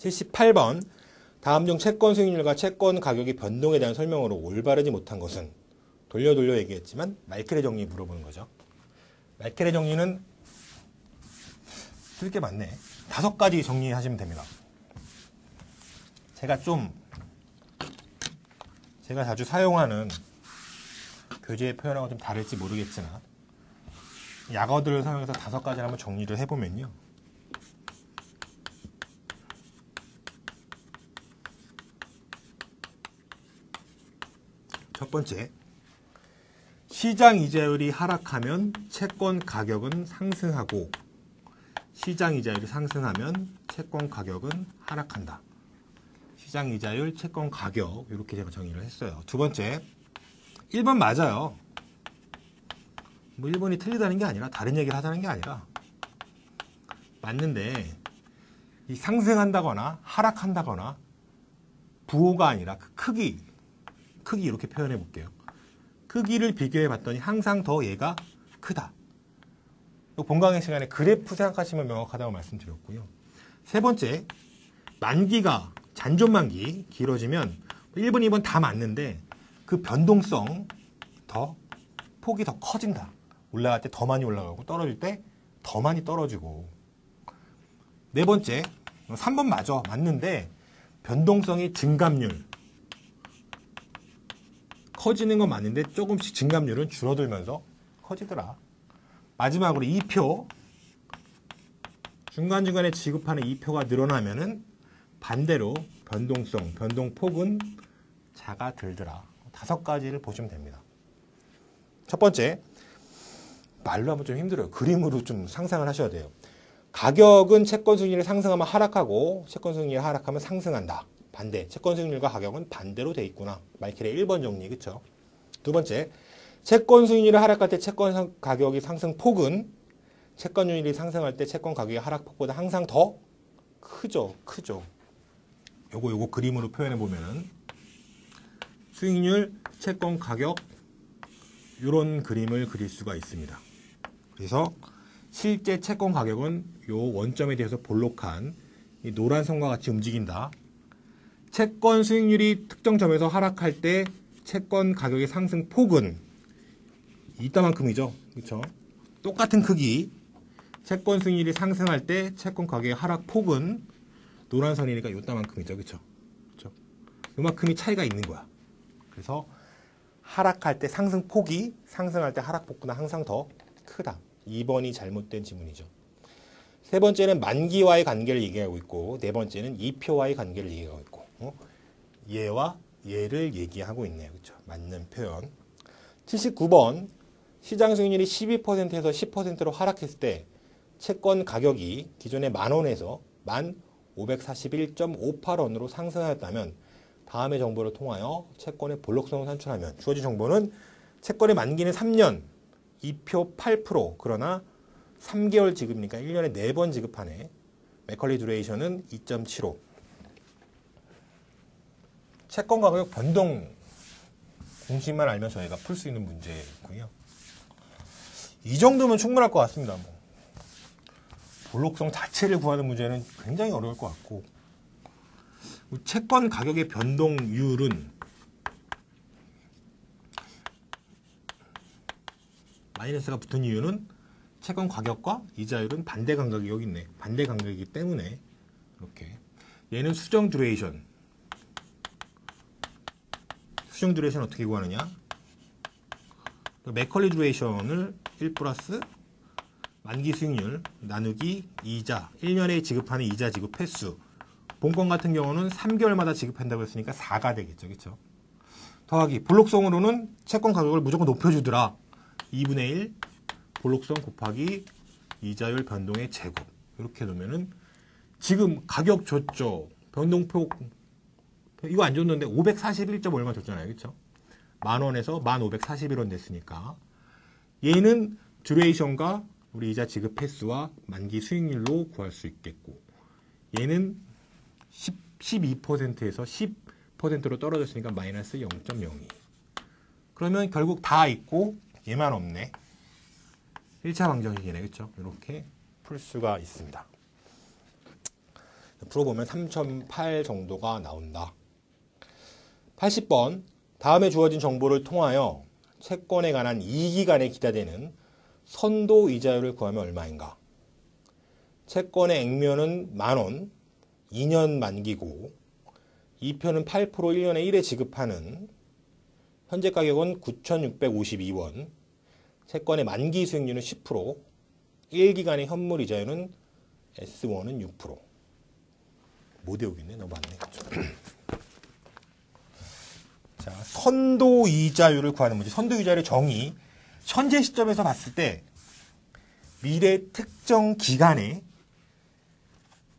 78번. 다음 중 채권 수익률과 채권 가격의 변동에 대한 설명으로 올바르지 못한 것은? 돌려 얘기했지만 말킬의 정리 물어보는 거죠. 말킬의 정리는 쓸 게 많네. 5가지 정리하시면 됩니다. 제가 자주 사용하는 교재의 표현하고 좀 다를지 모르겠지만 약어들을 사용해서 5가지를 한번 정리를 해보면요. 첫 번째, 시장 이자율이 하락하면 채권 가격은 상승하고 시장 이자율이 상승하면 채권 가격은 하락한다. 시장 이자율, 채권 가격 이렇게 제가 정의를 했어요. 두 번째, 1번 맞아요. 뭐 1번이 틀리다는 게 아니라 다른 얘기를 하자는 게 아니라 맞는데 이 상승한다거나 하락한다거나 부호가 아니라 그 크기 이렇게 표현해 볼게요. 크기를 비교해 봤더니 항상 더 얘가 크다. 본 강의 시간에 그래프 생각하시면 명확하다고 말씀드렸고요. 세 번째, 만기가 잔존만기 길어지면 1번, 2번 다 맞는데 그 변동성 폭이 더 커진다. 올라갈 때 더 많이 올라가고 떨어질 때 더 많이 떨어지고. 네 번째, 3번 맞는데 변동성이 증감률 커지는 건 맞는데 조금씩 증감률은 줄어들면서 커지더라. 마지막으로 2표, 중간중간에 지급하는 2표가 늘어나면은 반대로 변동폭은 작아들더라. 5가지를 보시면 됩니다. 첫 번째, 말로 하면 좀 힘들어요. 그림으로 좀 상상을 하셔야 돼요. 가격은 채권 수익률이 상승하면 하락하고 채권 수익률이 하락하면 상승한다. 반대, 채권 수익률과 가격은 반대로 돼 있구나. 말킬의 1번 정리, 그쵸? 두 번째, 채권 수익률이 하락할 때 채권 가격이 상승폭은 채권율이 상승할 때 채권 가격의 하락폭보다 항상 더 크죠. 요거 그림으로 표현해 보면은 수익률, 채권 가격 이런 그림을 그릴 수가 있습니다. 그래서 실제 채권 가격은 요 원점에 대해서 볼록한 이 노란 선과 같이 움직인다. 채권 수익률이 특정 점에서 하락할 때 채권 가격의 상승폭은 이따만큼이죠. 그렇죠? 똑같은 크기. 채권 수익률이 상승할 때 채권 가격의 하락폭은 노란 선이니까 이따만큼이죠. 그렇죠? 요만큼이 차이가 있는 거야. 그래서 하락할 때 상승폭이 상승할 때 하락폭보다 항상 더 크다. 2번이 잘못된 지문이죠. 세 번째는 만기와의 관계를 얘기하고 있고 네 번째는 2표와의 관계를 얘기하고 있고 얘와 얘를 얘기하고 있네요. 그렇죠? 맞는 표현. 79번, 시장 수익률이 12%에서 10%로 하락했을 때 채권 가격이 기존의 10,000원에서 1,541.58원으로 상승하였다면 다음의 정보를 통하여 채권의 볼록성을 산출하면 주어진 정보는 채권의 만기는 3년, 2표 8%, 그러나 3개월 지급이니까 1년에 4번 지급하네. 맥컬리 듀레이션은 2.75. 채권 가격 변동 공식만 알면 저희가 풀 수 있는 문제고요. 이 정도면 충분할 것 같습니다. 볼록성 자체를 구하는 문제는 굉장히 어려울 것 같고 채권 가격의 변동률은 마이너스가 붙은 이유는 채권 가격과 이자율은 반대 간격이 여기 있네. 반대 간격이기 때문에 이렇게. 얘는 수정 듀레이션. 수정 듀레이션 어떻게 구하느냐? 맥컬리 듀레이션을 1 플러스 만기 수익률 나누기 이자. 1년에 지급하는 이자 지급 횟수. 본권 같은 경우는 3개월마다 지급한다고 했으니까 4가 되겠죠. 그렇죠? 더하기 볼록성으로는 채권 가격을 무조건 높여주더라. 2분의 1 볼록성 곱하기 이자율 변동의 제곱. 이렇게 놓으면은 지금 가격 줬죠. 변동폭 이거 안 줬는데 541점 얼마 줬잖아요. 그렇죠? 10,000원에서 1,541원 됐으니까 얘는 듀레이션과 우리 이자 지급 횟수와 만기 수익률로 구할 수 있겠고 얘는 12%에서 10%로 떨어졌으니까 마이너스 0.02. 그러면 결국 다 있고 얘만 없네. 1차 방정식이네. 그렇죠? 이렇게 풀 수가 있습니다. 풀어보면 3,008 정도가 나온다. 80번. 다음에 주어진 정보를 통하여 채권에 관한 2기간에 기대되는 선도 이자율을 구하면 얼마인가? 채권의 액면은 10,000원, 2년 만기고 2표는 8% 1년에 1회 지급하는 현재 가격은 9,652원, 채권의 만기 수익률은 10%, 1기간의 현물 이자율은 S1은 6%. 못 외우겠네. 너무 많네. 자, 선도 이자율을 구하는 문제. 선도 이자율의 정의. 현재 시점에서 봤을 때 미래 특정 기간에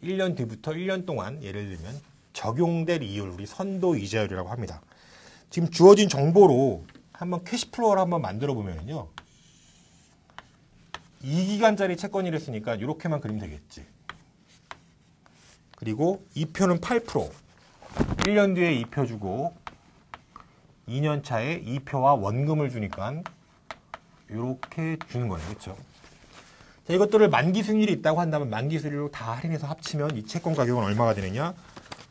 1년 뒤부터 1년 동안 예를 들면 적용될 이율, 우리 선도 이자율이라고 합니다. 지금 주어진 정보로 한번 캐시플로우를 한번 만들어 보면요. 2기간짜리 채권이랬으니까 이렇게만 그리면 되겠지. 그리고 2표는 8%. 1년 뒤에 2표 주고 2년 차에 2표와 원금을 주니까 이렇게 주는 거네요. 그렇죠? 자, 이것들을 만기 수익률이 있다고 한다면 만기 수익률로 다 할인해서 합치면 이 채권 가격은 얼마가 되느냐?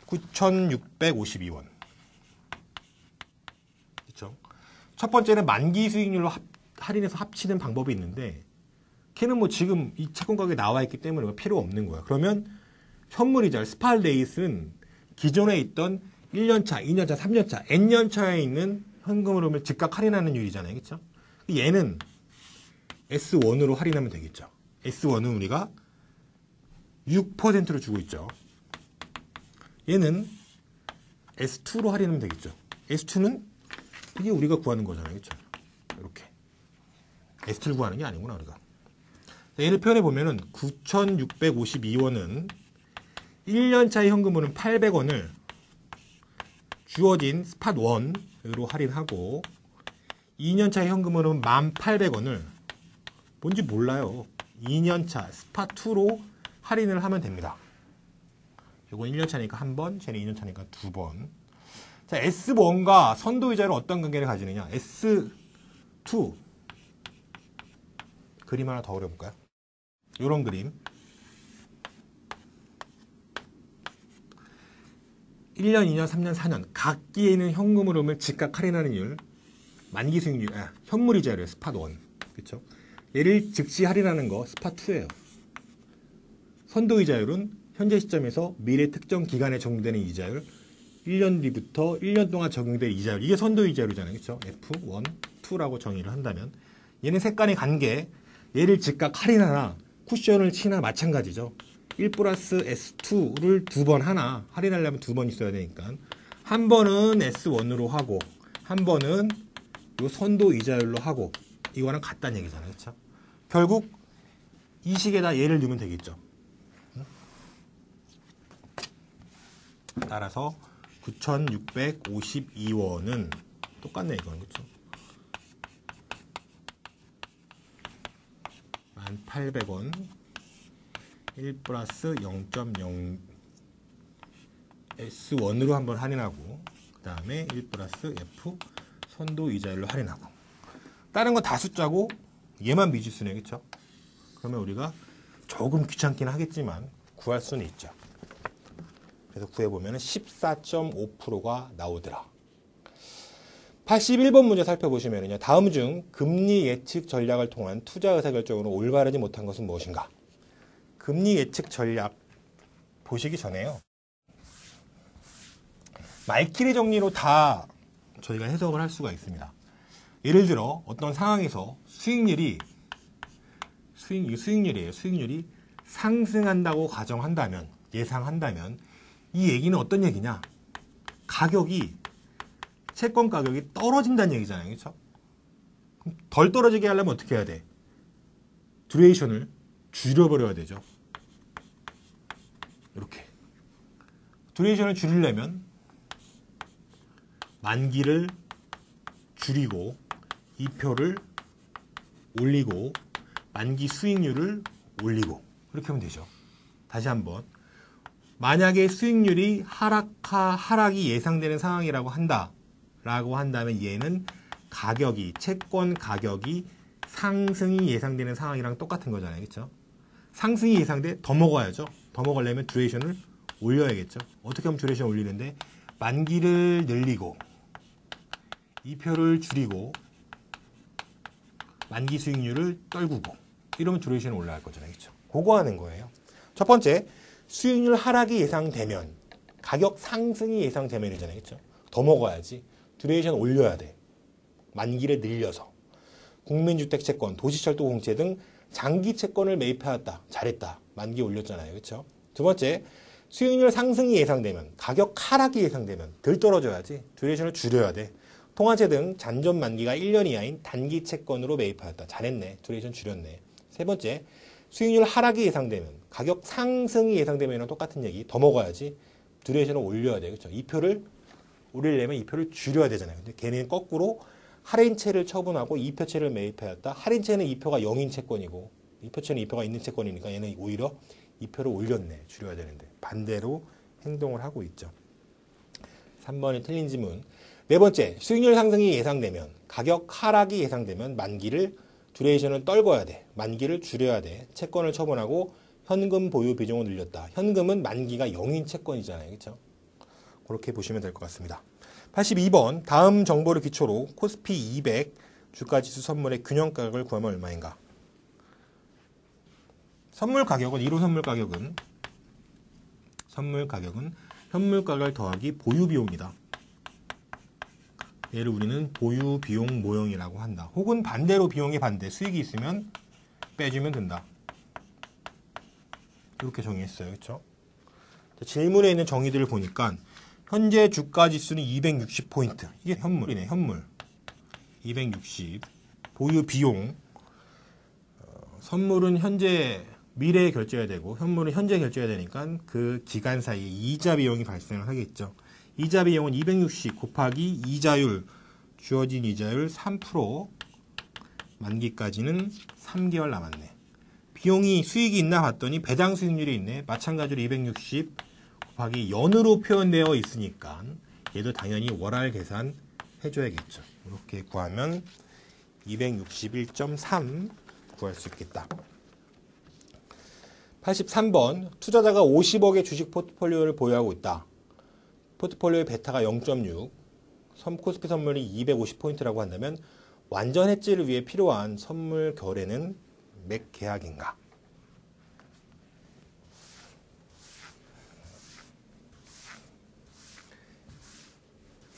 9,652원. 그렇죠? 첫 번째는 만기 수익률로 할인해서 합치는 방법이 있는데 걔는 뭐 지금 이 채권 가격이 나와 있기 때문에 필요 없는 거야. 그러면 현물이자 스팔레이스는 기존에 있던 1년차, 2년차, 3년차, N년차에 있는 현금 흐름을 즉각 할인하는 율이잖아요. 그렇죠? 얘는 S1으로 할인하면 되겠죠. S1은 우리가 6%로 주고 있죠. 얘는 S2로 할인하면 되겠죠. S2는 이게 우리가 구하는 거잖아요. 그렇죠? 이렇게. S2를 구하는 게 아니구나, 우리가. 얘를 표현해 보면은 9,652원은 1년차의 현금으로는 800원을 주어진 스팟 1으로 할인하고 2년차의 현금으로는 1,800원을 뭔지 몰라요. 2년차 스팟 2로 할인을 하면 됩니다. 이건 1년차니까 한 번, 쟤는 2년차니까 두 번. 자, S1과 선도이자를 어떤 관계를 가지느냐? S2 그림 하나 더 그려볼까요? 이런 그림. 1년, 2년, 3년, 4년 각기에 있는 현금 흐름을 즉각 할인하는 율, 만기 수익률, 현물이자율이에요. 스팟 1. 그렇죠? 얘를 즉시 할인하는 거 스팟 2예요. 선도이자율은 현재 시점에서 미래 특정 기간에 적용되는 이자율, 1년 뒤부터 1년 동안 적용될 이자율, 이게 선도이자율이잖아요. 그렇죠? F1, 2라고 정의를 한다면 얘는 색깔의 관계, 얘를 즉각 할인하나 쿠션을 치나 마찬가지죠. 1 플러스 S2를 두 번 하나 할인하려면 두 번 있어야 되니까 한 번은 S1으로 하고 한 번은 요 선도 이자율로 하고 이거랑 같다는 얘기잖아요. 그렇죠? 결국 이 식에다 얘를 넣으면 되겠죠. 따라서 9,652원은 똑같네 이거는. 그렇죠? 1,800원 1 플러스 0.0 S1으로 한번 할인하고 그 다음에 1 플러스 F 선도 이자율로 할인하고 다른 건 다 숫자고 얘만 미지수네. 그쵸? 그러면 우리가 조금 귀찮긴 하겠지만 구할 수는 있죠. 그래서 구해보면 14.5%가 나오더라. 81번 문제 살펴보시면요. 다음 중 금리 예측 전략을 통한 투자 의사결정으로 올바르지 못한 것은 무엇인가? 금리 예측 전략 보시기 전에요. 말키리 정리로 다 저희가 해석을 할 수가 있습니다. 예를 들어 어떤 상황에서 수익률이 상승한다고 가정한다면, 예상한다면 이 얘기는 어떤 얘기냐? 채권 가격이 떨어진다는 얘기잖아요. 그렇죠? 덜 떨어지게 하려면 어떻게 해야 돼? 듀레이션을 줄여버려야 되죠. 이렇게. 듀레이션을 줄이려면 만기를 줄이고 2표를 올리고 만기 수익률을 올리고 이렇게 하면 되죠. 다시 한번. 만약에 수익률이 하락이 예상되는 상황이라고 한다면 얘는 채권 가격이 상승이 예상되는 상황이랑 똑같은 거잖아요. 그렇죠? 상승이 예상돼 더 먹어야죠. 더 먹으려면 듀레이션을 올려야겠죠. 어떻게 하면 듀레이션 올리는데 만기를 늘리고 2표를 줄이고 만기 수익률을 떨구고 이러면 듀레이션이 올라갈 거잖아요. 그렇죠? 그거 하는 거예요. 첫 번째, 수익률 하락이 예상되면 가격 상승이 예상되면이잖아요. 그렇죠? 더 먹어야지. 듀레이션 올려야 돼. 만기를 늘려서. 국민주택 채권, 도시철도 공채 등 장기 채권을 매입해왔다. 잘했다. 만기 올렸잖아요. 그렇죠? 두 번째, 수익률 상승이 예상되면 가격 하락이 예상되면 덜 떨어져야지. 듀레이션을 줄여야 돼. 통화채 등 잔존 만기가 1년 이하인 단기 채권으로 매입하였다. 잘했네. 듀레이션 줄였네. 세 번째, 수익률 하락이 예상되면 가격 상승이 예상되면 똑같은 얘기. 더 먹어야지. 듀레이션을 올려야 돼. 그렇죠? 2표를 올리려면 2표를 줄여야 되잖아요. 근데 걔는 거꾸로 할인채를 처분하고 2표채를 매입하였다. 할인채는 2표가 0인 채권이고 2표채는 2표가 있는 채권이니까 얘는 오히려 2표를 올렸네. 줄여야 되는데. 반대로 행동을 하고 있죠. 3번이 틀린 지문. 네 번째, 수익률 상승이 예상되면 가격 하락이 예상되면 만기를 듀레이션을 떨궈야 돼. 만기를 줄여야 돼. 채권을 처분하고 현금 보유 비중을 늘렸다. 현금은 만기가 0인 채권이잖아요. 그렇죠? 그렇게 보시면 될 것 같습니다. 82번, 다음 정보를 기초로 코스피 200 주가지수 선물의 균형가격을 구하면 얼마인가? 선물 가격은 1호 선물 가격은 현물 가격을 더하기 보유 비용이다. 얘를 우리는 보유 비용 모형이라고 한다. 혹은 반대로 비용의 반대, 수익이 있으면 빼주면 된다. 이렇게 정의했어요. 그렇죠? 질문에 있는 정의들을 보니까 현재 주가 지수는 260포인트. 이게 현물이네. 현물. 260. 보유 비용. 선물은 현재 미래에 결제해야 되고 현물은 현재 결제해야 되니까 그 기간 사이에 이자 비용이 발생을 하겠죠. 이자 비용은 260 곱하기 이자율, 주어진 이자율 3%, 만기까지는 3개월 남았네. 비용이 수익이 있나 봤더니 배당 수익률이 있네. 마찬가지로 260 곱하기 연으로 표현되어 있으니까 얘도 당연히 월할 계산 해줘야겠죠. 이렇게 구하면 261.3 구할 수 있겠다. 83번, 투자자가 50억의 주식 포트폴리오를 보유하고 있다. 포트폴리오의 베타가 0.6, 코스피 선물이 250포인트라고 한다면 완전 해지를 위해 필요한 선물 거래는 몇 계약인가?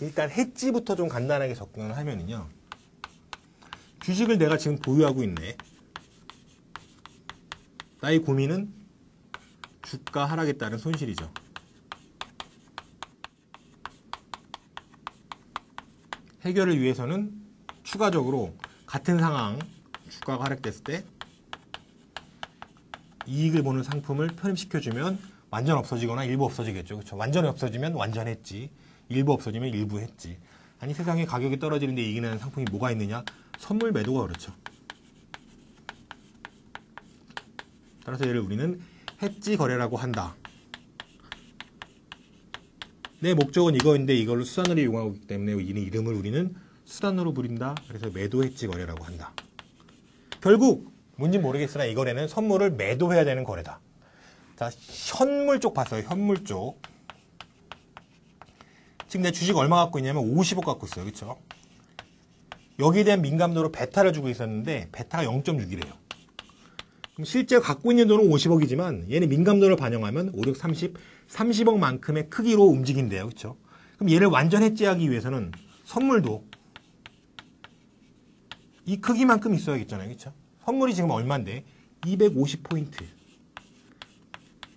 일단 해지부터 좀 간단하게 접근을 하면은요. 주식을 내가 지금 보유하고 있네. 나의 고민은 주가 하락에 따른 손실이죠. 해결을 위해서는 추가적으로 같은 상황, 주가가 하락됐을 때 이익을 보는 상품을 편입시켜주면 완전 없어지거나 일부 없어지겠죠. 그렇죠? 완전히 없어지면 완전 했지. 일부 없어지면 일부 했지. 아니 세상에 가격이 떨어지는데 이익이 나는 상품이 뭐가 있느냐? 선물 매도가 그렇죠. 따라서 얘를 우리는 해지 거래라고 한다. 내 목적은 이거인데 이걸로 수단으로 이용하고 있기 때문에 이 이름을 우리는 수단으로 부린다. 그래서 매도 해지 거래라고 한다. 결국 뭔지 모르겠으나 이 거래는 선물을 매도해야 되는 거래다. 자, 현물 쪽 봤어요. 현물 쪽. 지금 내 주식 얼마 갖고 있냐면 50억 갖고 있어요. 그렇죠? 여기에 대한 민감도로 베타를 주고 있었는데 베타가 0.6이래요. 그럼 실제 갖고 있는 돈은 50억이지만 얘는 민감도를 반영하면 5, 6, 30, 30억만큼의 크기로 움직인대요. 그렇죠? 그럼 얘를 완전 해지하기 위해서는 선물도 이 크기만큼 있어야겠잖아요. 그렇죠? 선물이 지금 얼마인데? 250포인트.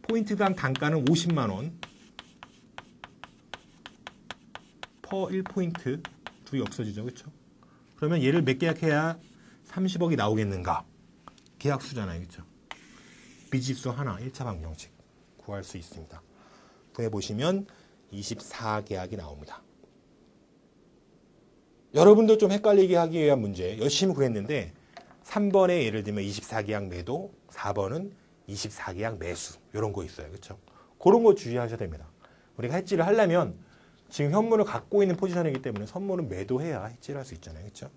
포인트당 단가는 50만 원. 퍼 1포인트. 둘이 없어지죠. 그렇죠? 그러면 얘를 몇 계약해야 30억이 나오겠는가? 계약수잖아요. 그렇죠? 비집수 하나 1차 방정식 구할 수 있습니다. 구해보시면 24계약이 나옵니다. 여러분들 좀 헷갈리게 하기 위한 문제 열심히 구했는데 3번에 예를 들면 24계약 매도, 4번은 24계약 매수 이런 거 있어요. 그렇죠? 그런 거 주의하셔야 됩니다. 우리가 해지를 하려면 지금 현물을 갖고 있는 포지션이기 때문에 선물은 매도해야 해지를 할 수 있잖아요. 그렇죠?